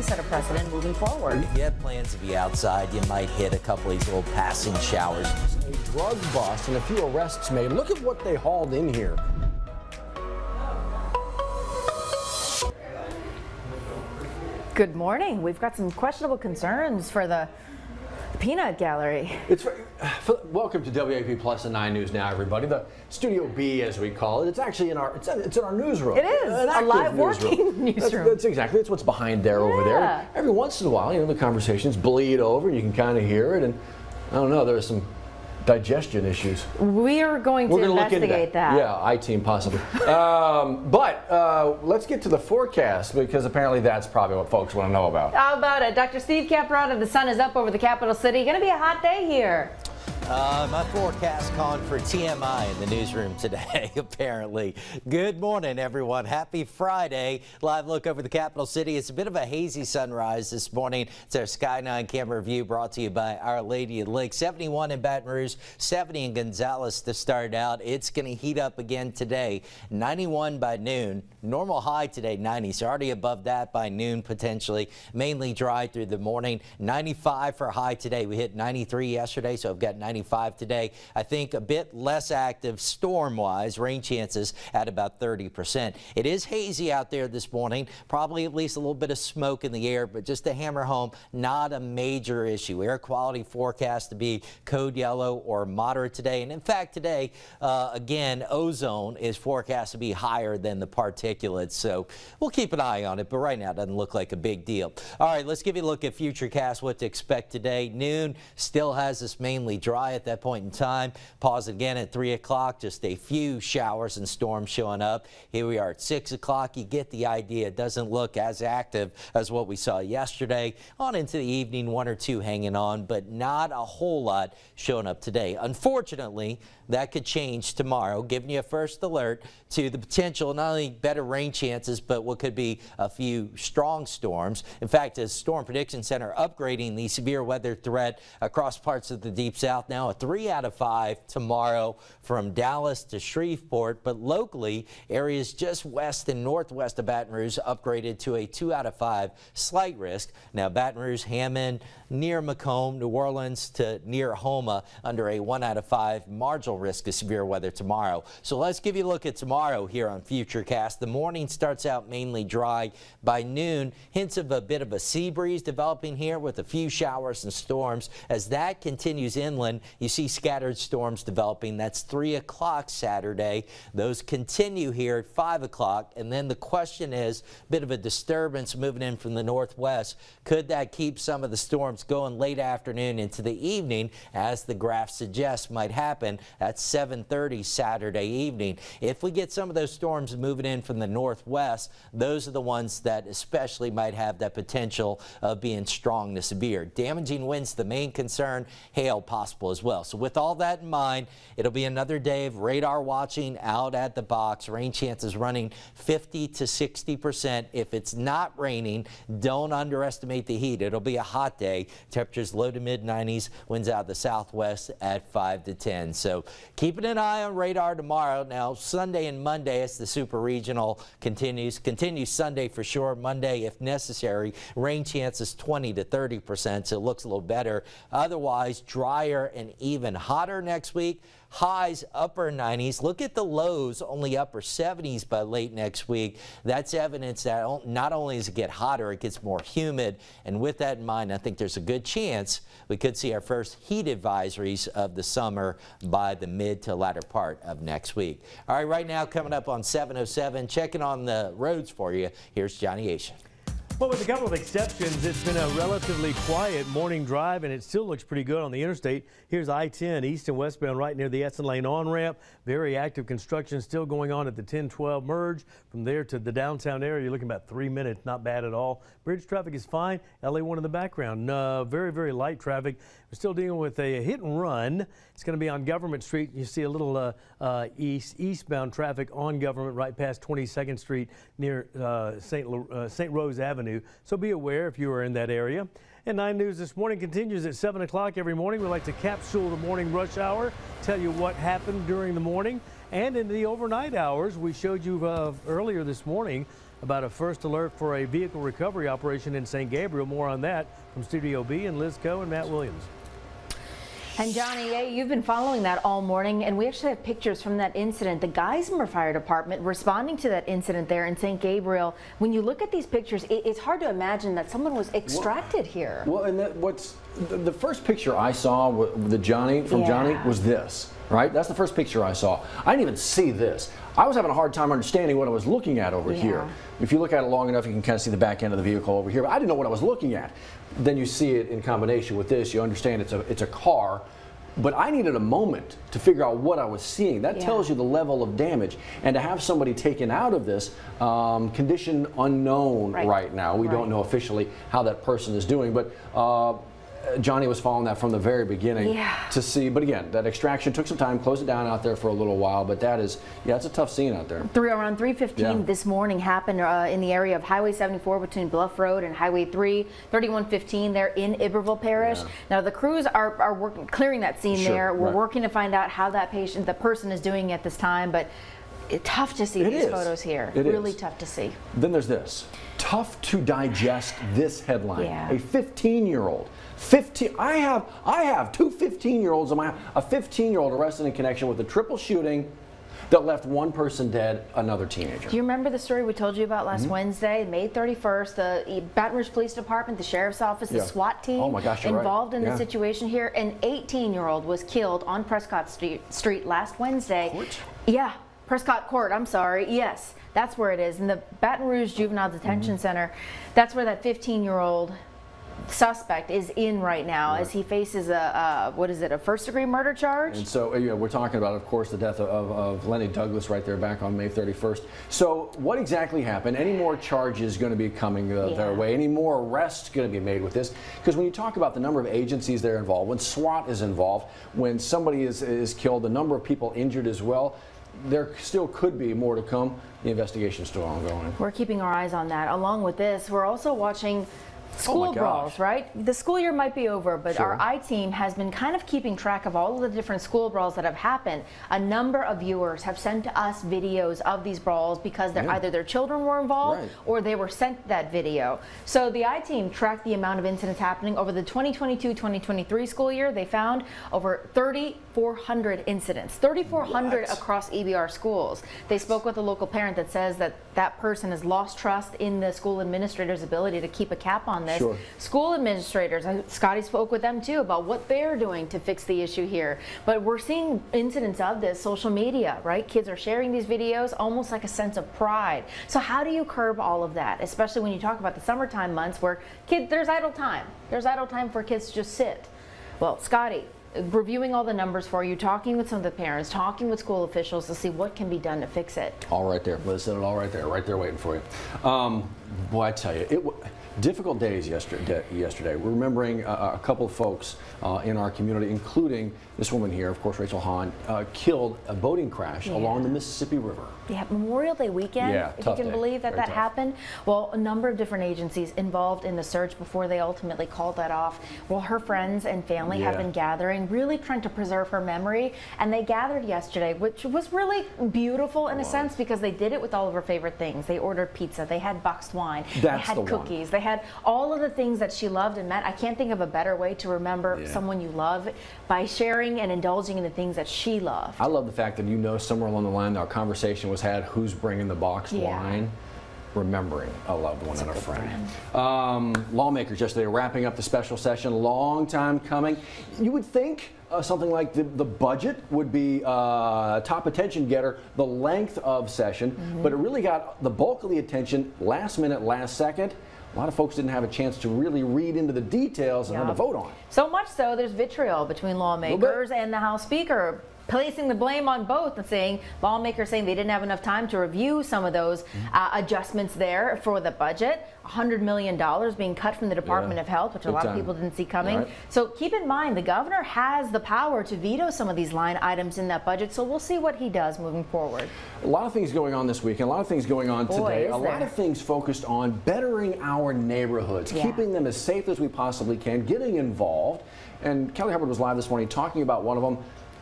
set a precedent moving forward. If you have plans to be outside, you might hit a couple of these little passing showers. A drug bust and a few arrests made. Look at what they hauled in here. Good morning. We've got some questionable concerns for the peanut gallery. Welcome to WAFB Plus and 9 News Now, everybody. The Studio B, as we call it. It's actually in our newsroom. It is a live working newsroom. That's what's behind there over there. Every once in a while, the conversations bleed over. You can kind of hear it, and I don't know. There's some digestion issues. We are going to investigate that. Yeah, I-team possibly. But let's get to the forecast, because apparently that's probably what folks want to know about. How about it? Dr. Steve Caprata, the sun is up over the capital city. Going to be a hot day here. My forecast calling for TMI in the newsroom today, apparently. Good morning, everyone. Happy Friday. Live look over the capital city. It's a bit of a hazy sunrise this morning. It's our Sky 9 camera view brought to you by Our Lady of the Lake. 71 in Baton Rouge, 70 in Gonzales to start out. It's going to heat up again today. 91 by noon. Normal high today, 90. So already above that by noon, potentially. Mainly dry through the morning. 95 for high today. We hit 93 yesterday, so I've got 95 today. I think a bit less active storm-wise, rain chances at about 30%. It is hazy out there this morning, probably at least a little bit of smoke in the air, but just to hammer home, not a major issue. Air quality forecast to be code yellow or moderate today. And in fact, today, again, ozone is forecast to be higher than the particulates. So we'll keep an eye on it, but right now it doesn't look like a big deal. All right, let's give you a look at Futurecast, what to expect today. Noon still has us mainly dry at that point in time. Pause again at 3 o'clock, just a few showers and storms showing up. Here we are at 6 o'clock. You get the idea. It doesn't look as active as what we saw yesterday. On into the evening, 1 or 2 hanging on, but not a whole lot showing up today. Unfortunately, that could change tomorrow, giving you a first alert to the potential not only better rain chances, but what could be a few strong storms. In fact, the Storm Prediction Center upgrading the severe weather threat across parts of the Deep South. Now a 3 out of 5 tomorrow from Dallas to Shreveport, but locally areas just west and northwest of Baton Rouge upgraded to a 2 out of 5 slight risk. Now Baton Rouge, Hammond, near Macomb, New Orleans to near Homa under a 1 out of 5 marginal risk of severe weather tomorrow. So let's give you a look at tomorrow here on Futurecast. The morning starts out mainly dry. By noon, hints of a bit of a sea breeze developing here with a few showers and storms. As that continues inland, you see scattered storms developing. That's 3 o'clock Saturday. Those continue here at 5 o'clock. And then the question is, a bit of a disturbance moving in from the northwest. Could that keep some of the storms going late afternoon into the evening, as the graph suggests might happen at 7:30 Saturday evening? If we get some of those storms moving in from the northwest, those are the ones that especially might have that potential of being strong to severe. Damaging winds, the main concern, hail possible as well. So with all that in mind, it'll be another day of radar watching out at the box. Rain chances running 50 to 60%. If it's not raining, don't underestimate the heat. It'll be a hot day. Temperatures low to mid 90s, winds out of the southwest at 5 to 10. So keeping an eye on radar tomorrow. Now Sunday and Monday, as the super regional continues Sunday for sure. Monday, if necessary, rain chances 20 to 30%. So it looks a little better. Otherwise, drier and even hotter next week. Highs upper 90s. Look at the lows, only upper 70s by late next week. That's evidence that not only does it get hotter, it gets more humid. And with that in mind, I think there's a good chance we could see our first heat advisories of the summer by the mid to latter part of next week. All right, right now coming up on 7:07, checking on the roads for you. Here's Johnny Asian. Well, with a couple of exceptions, it's been a relatively quiet morning drive, and it still looks pretty good on the interstate. Here's I-10 east and westbound right near the Essen Lane on-ramp. Very active construction still going on at the 10-12 merge. From there to the downtown area, you're looking about 3 minutes. Not bad at all. Bridge traffic is fine. LA1 in the background. Very, very light traffic. We're still dealing with a hit and run. It's going to be on Government Street. You see a little eastbound traffic on Government right past 22nd Street near St. Rose Avenue. So be aware if you are in that area. And 9 News this morning continues at 7 o'clock every morning. We like to capsule the morning rush hour, tell you what happened during the morning. And in the overnight hours, we showed you earlier this morning about a first alert for a vehicle recovery operation in St. Gabriel. More on that from Studio B and Liz Coe and Matt Williams. And Johnny, you've been following that all morning, and we actually have pictures from that incident. The Geismar Fire Department responding to that incident there in St. Gabriel. When you look at these pictures, it's hard to imagine that someone was extracted here. Well, and what's the first picture I saw with Johnny was this, right? That's the first picture I saw. I didn't even see this. I was having a hard time understanding what I was looking at over here. If you look at it long enough, you can kind of see the back end of the vehicle over here, but I didn't know what I was looking at. Then you see it in combination with this, you understand it's a car, but I needed a moment to figure out what I was seeing. That tells you the level of damage. And to have somebody taken out of this, condition unknown right now. We don't know officially how that person is doing, but Johnny was following that from the very beginning to see, but again, that extraction took some time, closed it down out there for a little while, but that is, it's a tough scene out there. Around 3:15 this morning happened in the area of Highway 74 between Bluff Road and Highway 3115 there in Iberville Parish. Now the crews are working, clearing that scene there. We're working to find out how that the person is doing at this time, but it's tough to see these photos here. Really tough to see. Then there's this. Tough to digest this headline. A 15-year-old. I have two 15-year-olds in my house. A 15-year-old arrested in connection with a triple shooting that left one person dead, another teenager. Do you remember the story we told you about last Wednesday, May 31st? The Baton Rouge Police Department, the Sheriff's Office, the SWAT team involved in the situation here. An 18-year-old was killed on Prescott Street last Wednesday. Prescott Court, I'm sorry. Yes, that's where it is. In the Baton Rouge Juvenile Detention Center, that's where that 15-year-old suspect is in right now as he faces a first-degree murder charge. And so we're talking about, of course, the death of Lenny Douglas right there back on May 31st. So what exactly happened? Any more charges going to be coming their way? Any more arrests going to be made with this? Because when you talk about the number of agencies that are involved, when SWAT is involved, when somebody is killed, the number of people injured as well, there still could be more to come. The investigation is still ongoing. We're keeping our eyes on that. Along with this, we're also watching school brawls, right? The school year might be over, but our I-team has been kind of keeping track of all of the different school brawls that have happened. A number of viewers have sent to us videos of these brawls because either their children were involved or they were sent that video. So the I-team tracked the amount of incidents happening over the 2022-2023 school year. They found over 3,400 incidents, 3,400 across EBR schools. They spoke with a local parent that says that that person has lost trust in the school administrator's ability to keep a cap on this. School administrators, Scotty spoke with them too about what they're doing to fix the issue here. But we're seeing incidents of this, social media, right? Kids are sharing these videos almost like a sense of pride. So how do you curb all of that, especially when you talk about the summertime months where there's idle time. There's idle time for kids to just sit. Well, Scotty, reviewing all the numbers for you, talking with some of the parents, talking with school officials to see what can be done to fix it. All right there. Liz said it all right there waiting for you. Boy, I tell you, difficult days yesterday. We're remembering a couple of folks in our community, including this woman here, of course, Rachel Hahn, killed a boating crash along the Mississippi River. Memorial Day weekend, if you can believe that happened. Well, a number of different agencies involved in the search before they ultimately called that off. Well, her friends and family have been gathering, really trying to preserve her memory, and they gathered yesterday, which was really beautiful in a sense because they did it with all of her favorite things. They ordered pizza, they had boxed wine, they had cookies, they had all of the things that she loved. And Matt, I can't think of a better way to remember someone you love by sharing and indulging in the things that she loved. I love the fact that somewhere along the line our conversation was had, who's bringing the boxed wine? Remembering a loved one and a friend. Lawmakers yesterday wrapping up the special session, long time coming. You would think something like the budget would be a top attention getter, the length of session, but it really got the bulk of the attention last minute, last second. A lot of folks didn't have a chance to really read into the details and then to vote on it. So much so, there's vitriol between lawmakers and the House Speaker, placing the blame on both and saying, lawmakers saying they didn't have enough time to review some of those adjustments there for the budget. $100 million being cut from the Department of Health, which a lot of people didn't see coming. So keep in mind, the governor has the power to veto some of these line items in that budget, so we'll see what he does moving forward. A lot of things going on this week, and a lot of things going on today. A lot of things focused on bettering our neighborhoods, keeping them as safe as we possibly can, getting involved. And Kelly Hubbard was live this morning talking about one of them.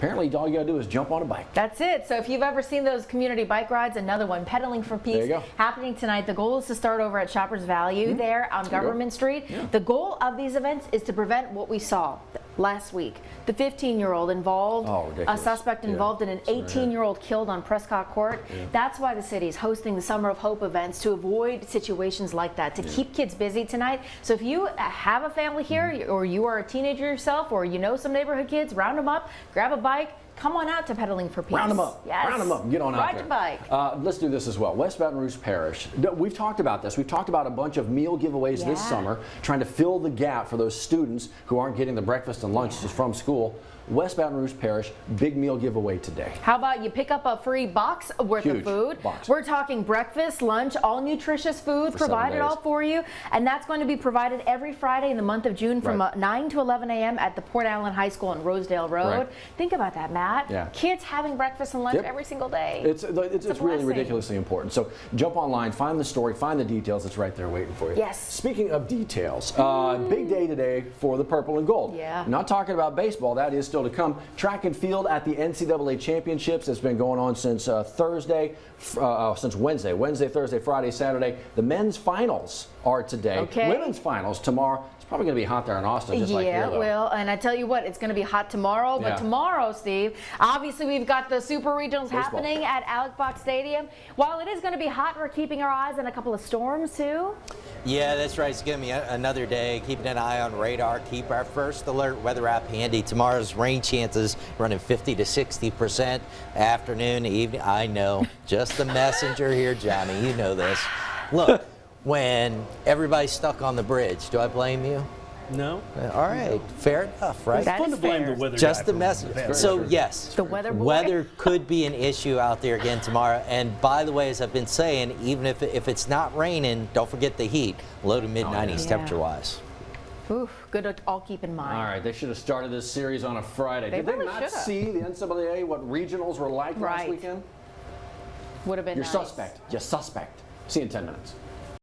apparently all you got to do is jump on a bike. That's it. So if you've ever seen those community bike rides, another one, Pedaling for Peace, There you go. happening tonight. The goal is to start over at Shoppers Value there on Government Street. The goal of these events is to prevent what we saw last week. The 15-year-old involved, a ridiculous. suspect involved in an 18-year-old killed on Prescott Court. That's why the city is hosting the Summer of Hope events, to avoid situations like that, to keep kids busy tonight. So if you have a family here, or you are a teenager yourself, or you know some neighborhood kids, round them up, grab a bike, come on out to Pedaling for Peace. Round them up. Yes. Round them up. Get on out Ride there. your bike. Let's do this as well. West Baton Rouge Parish. We've talked about this. We've talked about a bunch of meal giveaways this summer, trying to fill the gap for those students who aren't getting the breakfast and lunch from school. West Baton Rouge Parish, big meal giveaway today. How about you pick up a free box worth of food? Box. We're talking breakfast, lunch, all nutritious food provided all for you. And that's going to be provided every Friday in the month of June from 9 to 11 a.m. at the Port Allen High School on Rosedale Road. Think about that, Matt. Kids having breakfast and lunch every single day. It's really ridiculously important. So jump online, find the story, find the details. It's right there waiting for you. Yes. Speaking of details, big day today for the purple and gold. Not talking about baseball. That is still to come. Track and field at the NCAA championships. It's been going on since Wednesday, Thursday, Friday, Saturday. The men's finals are today. Women's finals tomorrow. It's probably going to be hot there in Austin, just like here, though. Well, and I tell you what, it's going to be hot tomorrow. But tomorrow, Steve, obviously we've got the Super Regionals happening at Alex Box Stadium. While it is going to be hot, we're keeping our eyes on a couple of storms too. Yeah, that's right. It's going to be another day. Keeping an eye on radar. Keep our first alert weather app handy. Tomorrow's rain chances running 50 to 60%. Afternoon, evening. I know. Just the messenger here, Johnny. You know this. Look, when everybody's stuck on the bridge, do I blame you? No. All right. Fair enough, right? That Fun is to blame fair. the weather Just guy the for message. bad So weather. yes, The weather boy. weather could be an issue out there again tomorrow. And by the way, as I've been saying, even if it's not raining, don't forget the heat. Low to mid 90s temperature-wise. Oof, good to all keep in mind. All right, they should have started this series on a Friday. Did they really not should've. see the NCAA, what regionals were like last weekend? Would have been You're nice. suspect. You're suspect. See you in 10 minutes.